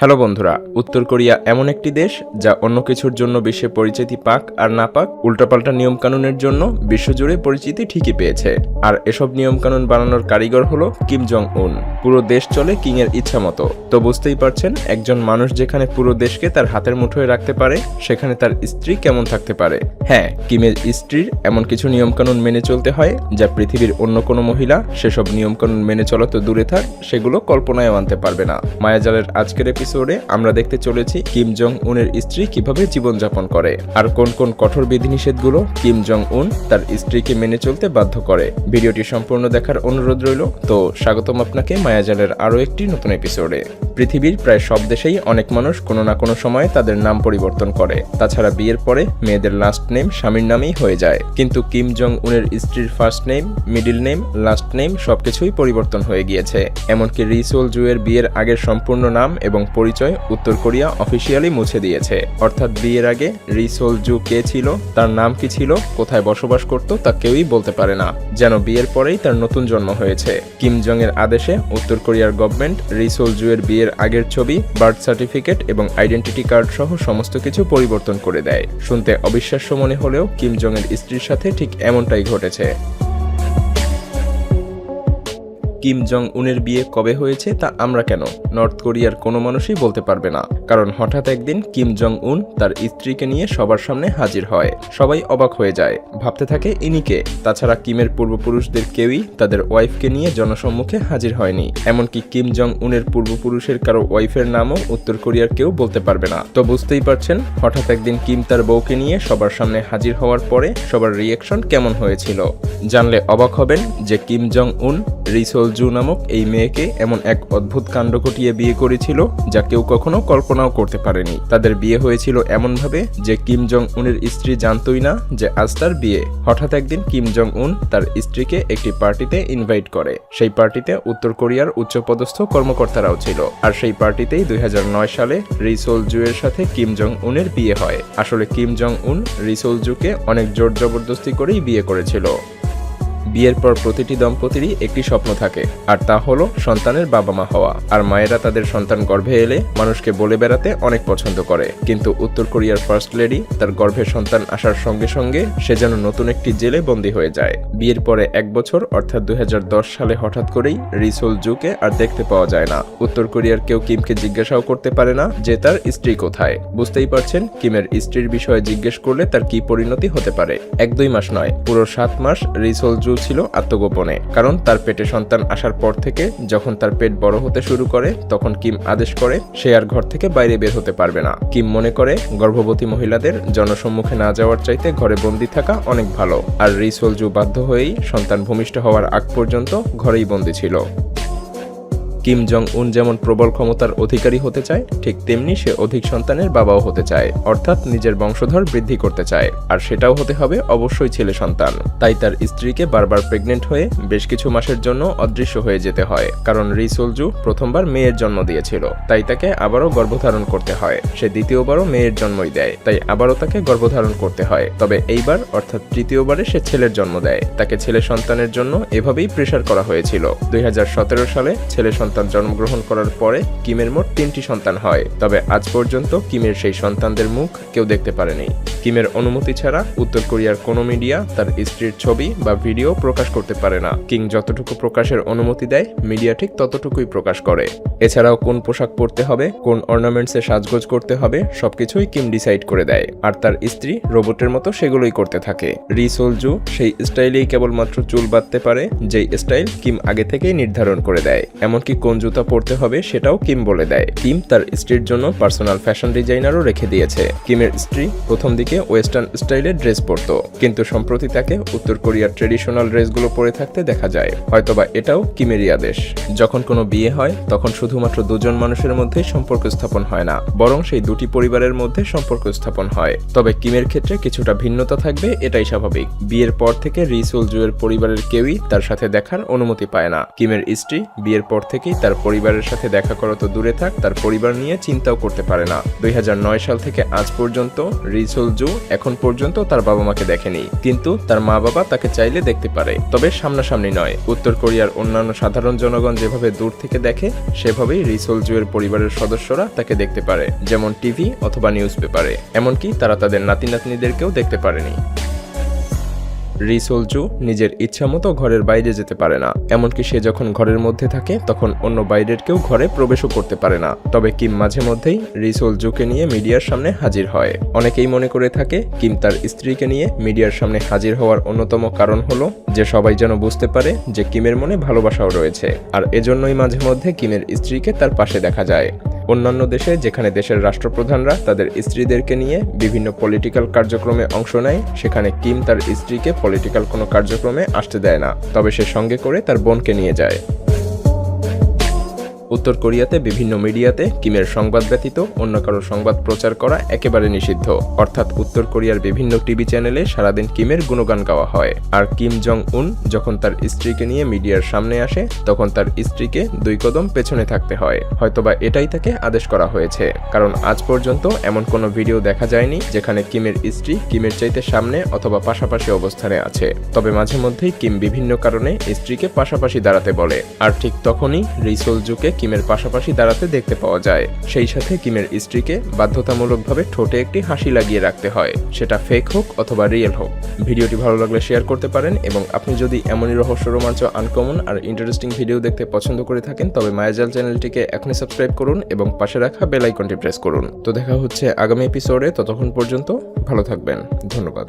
Hello বন্ধুরা, উত্তর Korea এমন একটি দেশ যা অন্য কিছুর জন্য বিশ্বে পরিচিতি পাক আর না পাক উল্টাপাল্টা নিয়মকানুনের জন্য বিশ্বজুড়ে পরিচিতি ঠিকই পেয়েছে। আর এসব নিয়মকানুন বানানোর কারিগর হলো কিম জং উন। পুরো দেশ চলে কিং এর ইচ্ছা মতো। তো বুঝতেই পারছেন, একজন মানুষ যেখানে পুরো দেশকে তার হাতের মুঠোয় রাখতে পারে, সেখানে তার স্ত্রী কেমন থাকতে পারে। হ্যাঁ, কিমের স্ত্রীর এমন কিছু নিয়মকানুন মেনে চলতে হয় যা পৃথিবীর অন্য কোনো মহিলা সেসব নিয়মকানুন মেনে চলা তো দূরে থাক, সেগুলো কল্পনায় আনতে পারবে না। মায়াজালের আজকের এপিসোডে আমরা দেখতে চলেছি কিম জং উনের স্ত্রী কিভাবে জীবনযাপন করে আর কোন কোন কঠোর বিধিনিষেধগুলো কিম জং উন তার স্ত্রীকে মেনে চলতে বাধ্য করে। ভিডিওটি সম্পূর্ণ দেখার অনুরোধ রইল। তো স্বাগতম আপনাকে মায়াজালের আরও একটি নতুন এপিসোডে। পৃথিবীর প্রায় সব দেশেই অনেক মানুষ কোনো না কোনো সময় তাদের নাম পরিবর্তন করে। তাছাড়া বিয়ের পরে মেয়েদের লাস্ট নেম স্বামীর নামেই হয়ে যায়। কিন্তু কিম জং উনের স্ত্রীর first name, middle name, last name সবকিছুই পরিবর্তন হয়ে গিয়েছে। এমনকি রি সোল জুয়ের বিয়ের আগের সম্পূর্ণ নাম এবং পরিচয় উত্তর কোরিয়া অফিসিয়ালি মুছে দিয়েছে। অর্থাৎ বিয়ের আগে রি সোল জু কে ছিল, তার নাম কি ছিল, কোথায় বসবাস করত তা কেউই বলতে পারে না, যেন বিয়ের পরেই তার নতুন জন্ম হয়েছে। কিম জং এর আদেশে উত্তর কোরিয়ার গভর্নমেন্ট রি সোল জুয়ের বিয়ের আগের ছবি, বার্থ সার্টিফিকেট এবং আইডেন্টিটি কার্ড সহ সমস্ত কিছু পরিবর্তন করে দেয়। শুনতে অবিশ্বাস্য মনে হলেও কিম জং এর স্ত্রীর সাথে ঠিক এমনটাই ঘটেছে। কিম জং উনের বিয়ে কবে হয়েছে তা আমরা কেন, নর্থ কোরিয়ার কোনো মানুষই বলতে পারবে না। কারণ হঠাৎ একদিন কিম জং উন তার স্ত্রীকে নিয়ে সবার সামনে হাজির হয়। সবাই অবাক হয়ে যায়, ভাবতে থাকে ইনি কে। তাছাড়া কিমের পূর্বপুরুষদের কেউই তাদের ওয়াইফকে নিয়ে জনসম্মুখে হাজির হয়নি। এমনকি কিম জং উনের পূর্বপুরুষের কারো ওয়াইফের নামও উত্তর কোরিয়ার কেউ বলতে পারবে না। তো বুঝতেই পারছেন, হঠাৎ একদিন কিম তার বউকে নিয়ে সবার সামনে হাজির হওয়ার পরে সবার রিয়েকশন কেমন হয়েছিল। জানলে অবাক হবেন যে কিম জং উন রি সোল জু নামক এই মেয়েকে এমন এক অদ্ভুত কাণ্ড ঘটিয়ে বিয়ে করেছিল যা কেউ কখনো কল্পনাও করতে পারেনি। তাদের বিয়ে হয়েছিল এমনভাবে যে কিম জং উনের স্ত্রী জানতই না যে আজ তার বিয়ে। হঠাৎ একদিন কিম জং উন তার স্ত্রীকে একটি পার্টিতে ইনভাইট করে। সেই পার্টিতে উত্তর কোরিয়ার উচ্চপদস্থ কর্মকর্তারাও ছিল। আর সেই পার্টিতেই 2009 সালে রি সোল জুয়ের সাথে কিম জং উনের বিয়ে হয়। আসলে কিম জং উন রি সোল জুকে অনেক জোর জবরদস্তি করেই বিয়ে করেছিল। বিয়ের পর প্রতিটি দম্পতিরই একটি স্বপ্ন থাকে, আর তা হলো সন্তানের বাবা মা হওয়া। আর মায়েরা তাদের সন্তান গর্ভে এলে মানুষকে বলে বেড়াতে অনেক পছন্দ করে। কিন্তু উত্তর কোরিয়ার ফার্স্ট লেডি তার গর্ভে সন্তান আসার সঙ্গে সঙ্গে সে যেন নতুন একটি জেলে বন্দী হয়ে যায়। বিয়ের পরে 1 বছর অর্থাৎ 2010 সালে হঠাৎ করেই রি সোল জুকে আর দেখতে পাওয়া যায় না। উত্তর কোরিয়ার কেউ কিমকে জিজ্ঞাসাও করতে পারে না যে তার স্ত্রী কোথায়। বুঝতেই পারছেন কিমের স্ত্রীর বিষয়ে জিজ্ঞেস করলে তার কি পরিণতি হতে পারে। 1-2 মাস নয়, পুরো 7 মাস রি সোল জু ছিল আত্মগোপনে। কারণ তার পেটে সন্তান আসার পর থেকে যখন তার পেট বড় হতে শুরু করে তখন কিম আদেশ করে সে আর ঘর থেকে বাইরে বের হতে পারবে না। কিম মনে করে গর্ভবতী মহিলাদের জনসম্মুখে না যাওয়ার চাইতে ঘরে বন্দী থাকা অনেক ভালো। আর রি সোল জু বাধ্য হয়েই সন্তান ভূমিষ্ঠ হওয়ার আগ পর্যন্ত ঘরেই বন্দী ছিল। কিম জং উন যেমন প্রবল ক্ষমতার অধিকারী হতে চায়, ঠিক তেমনি সে অধিক সন্তানের বাবাও হতে চায়, অর্থাৎ নিজের বংশধর বৃদ্ধি করতে চায়। আর সেটাও হতে হবে অবশ্যই ছেলে সন্তান। তাই তার স্ত্রীকে বারবার প্রেগনেন্ট হয়ে বেশ কিছু মাসের জন্য অদৃশ্য হয়ে যেতে হয়। কারণ রি সোল জু প্রথমবার মেয়ের জন্ম দিয়েছিল, তাই তাকে আবারও গর্ভধারণ করতে হয়। সে দ্বিতীয়বারও মেয়ের জন্মই দেয়, তাই আবারও তাকে গর্ভধারণ করতে হয়। তবে এইবার অর্থাৎ তৃতীয়বারে সে ছেলের জন্ম দেয়। তাকে ছেলে সন্তানের জন্য এভাবেই প্রেসার করা হয়েছিল। 2017 সালে ছেলে সন্তান জন্মগ্রহণ করার পরে কিমের মোট 3টি সন্তান হয়। তবে আজ পর্যন্ত কিমের সেই সন্তানদের মুখ কেউ দেখতে পারেনি। কিমের অনুমতি ছাড়া উত্তর কোরিয়ার কোনো মিডিয়া তার স্ত্রীর ছবি বা ভিডিও প্রকাশ করতে পারে না। কিং যতটুকু প্রকাশের অনুমতি দেয় মিডিয়া ঠিক ততটুকুই প্রকাশ করে। এছাড়াও কোন পোশাক পরতে হবে, কোন অর্নামেন্টসে সাজগোজ করতে হবে সবকিছুই কিম ডিসাইড করে দেয়। আর তার স্ত্রী রোবটের মতো সেগুলোই করতে থাকে। রি সোল জু সেই স্টাইলেই কেবলমাত্র চুল বাঁধতে পারে যেই স্টাইল কিম আগে থেকেই নির্ধারণ করে দেয়। এমনকি কোন জুতা পরতে হবে সেটাও কিম বলে দেয়। কিম তার স্ত্রীর জন্য পার্সোনাল ফ্যাশন ডিজাইনারও রেখে দিয়েছে। কিমের স্ত্রী প্রথম দিকে ওয়েস্টার্ন স্টাইলের ড্রেস পরতো, কিন্তু সম্প্রতি তাকে উত্তর কোরিয়ার ট্রেডিশনাল ড্রেসগুলো পরে থাকতে দেখা যায়। হয়তোবা এটাও কিমেরই আদেশ। যখন কোনো বিয়ে হয় তখন শুধুমাত্র দুজন মানুষের মধ্যেই সম্পর্ক স্থাপন হয় না, বরং সেই দুটি পরিবারের মধ্যে সম্পর্ক স্থাপন হয়। তবে কিমের ক্ষেত্রে কিছুটা ভিন্নতা থাকবে, এটাই স্বাভাবিক। বিয়ের পর থেকে রি সোল জুয়ের পরিবারের কেউই তার সাথে দেখার অনুমতি পায় না। কিমের স্ত্রী বিয়ের পর থেকেই তার পরিবারের সাথে দেখা করা তো দূরে থাক, তার পরিবার নিয়ে চিন্তাও করতে পারে না। 2009 সাল থেকে আজ পর্যন্ত রি সোল জু জু এখন পর্যন্ত তার বাবা মাকে দেখেনি, কিন্তু তার মা বাবা তাকে চাইলে দেখতে পারে, তবে সামনাসামনি নয়। উত্তর কোরিয়ার অন্যান্য সাধারণ জনগণ যেভাবে দূর থেকে দেখে, সেভাবেই রি সোল জুয়ের পরিবারের সদস্যরা তাকে দেখতে পারে, যেমন টিভি অথবা নিউজ পেপারে। এমনকি তারা তাদের নাতি নাতনিদেরকেও দেখতে পারেনি। রি সোল জু নিজের ইচ্ছামতো ঘরের বাইরে যেতে পারে না, এমনকি সে যখন ঘরের মধ্যে থাকে তখন অন্য বাইরের কেউ ঘরে প্রবেশও করতে পারে না। তবে কিম মাঝে মধ্যেই রি সোল জুকে নিয়ে মিডিয়ার সামনে হাজির হয়। অনেকেই মনে করে থাকে কিম তার স্ত্রীকে নিয়ে মিডিয়ার সামনে হাজির হওয়ার অন্যতম কারণ হলো যে সবাই যেন বুঝতে পারে যে কিমের মনে ভালোবাসাও রয়েছে, আর এজন্যই মাঝে মধ্যে কিমের স্ত্রীকে তার পাশে দেখা যায়। অন্যান্য দেশে যেখানে দেশের রাষ্ট্রপ্রধানরা তাদের স্ত্রীদেরকে নিয়ে বিভিন্ন পলিটিক্যাল কার্যক্রমে অংশ নেয়, সেখানে কিম তার স্ত্রীকে পলিটিক্যাল কোনো কার্যক্রমে আসতে দেয় না, তবে সে সঙ্গে করে তার বোনকে নিয়ে যায়। উত্তর কোরিয়াতে বিভিন্ন মিডিয়াতে কিমের সংবাদ ব্যতীত অন্য কারো সংবাদ প্রচার করা একেবারে নিষিদ্ধ, অর্থাৎ উত্তর কোরিয়ার বিভিন্ন টিভি চ্যানেলে সারাদিন কিমের গুণগান গাওয়া হয়। আর কিম জং উন যখন তার স্ত্রীকে নিয়ে মিডিয়ার সামনে আসে, তখন তার স্ত্রীকে 2 কদম পেছনে থাকতে হয়। হয়তোবা এটাই তাকে আদেশ করা হয়েছে, কারণ আজ পর্যন্ত এমন কোনো ভিডিও দেখা যায়নি যেখানে কিমের স্ত্রী কিমের চাইতে সামনে অথবা পাশাপাশি অবস্থানে আছে। তবে মাঝে মধ্যেই কিম বিভিন্ন কারণে স্ত্রীকে পাশাপাশি দাঁড়াতে বলে, আর ঠিক তখনই রি সোল জুকে কিমের পাশাপাশি দাঁড়াতে দেখতে পাওয়া যায়। সেই সাথে কিমের স্ত্রীকে বাধ্যতামূলকভাবে ঠোঁটে একটি হাসি লাগিয়ে রাখতে হয়, সেটা ফেক হোক অথবা রিয়েল হোক। ভিডিওটি ভালো লাগলে শেয়ার করতে পারেন, এবং আপনি যদি এমনই রহস্য, রোমাঞ্চ, আনকমন আর ইন্টারেস্টিং ভিডিও দেখতে পছন্দ করে থাকেন, তবে মায়াজাল চ্যানেলটিকে এখনই সাবস্ক্রাইব করুন এবং পাশে রাখা বেল আইকনটি প্রেস করুন। তো দেখা হচ্ছে আগামী এপিসোডে, ততক্ষণ পর্যন্ত ভালো থাকবেন। ধন্যবাদ।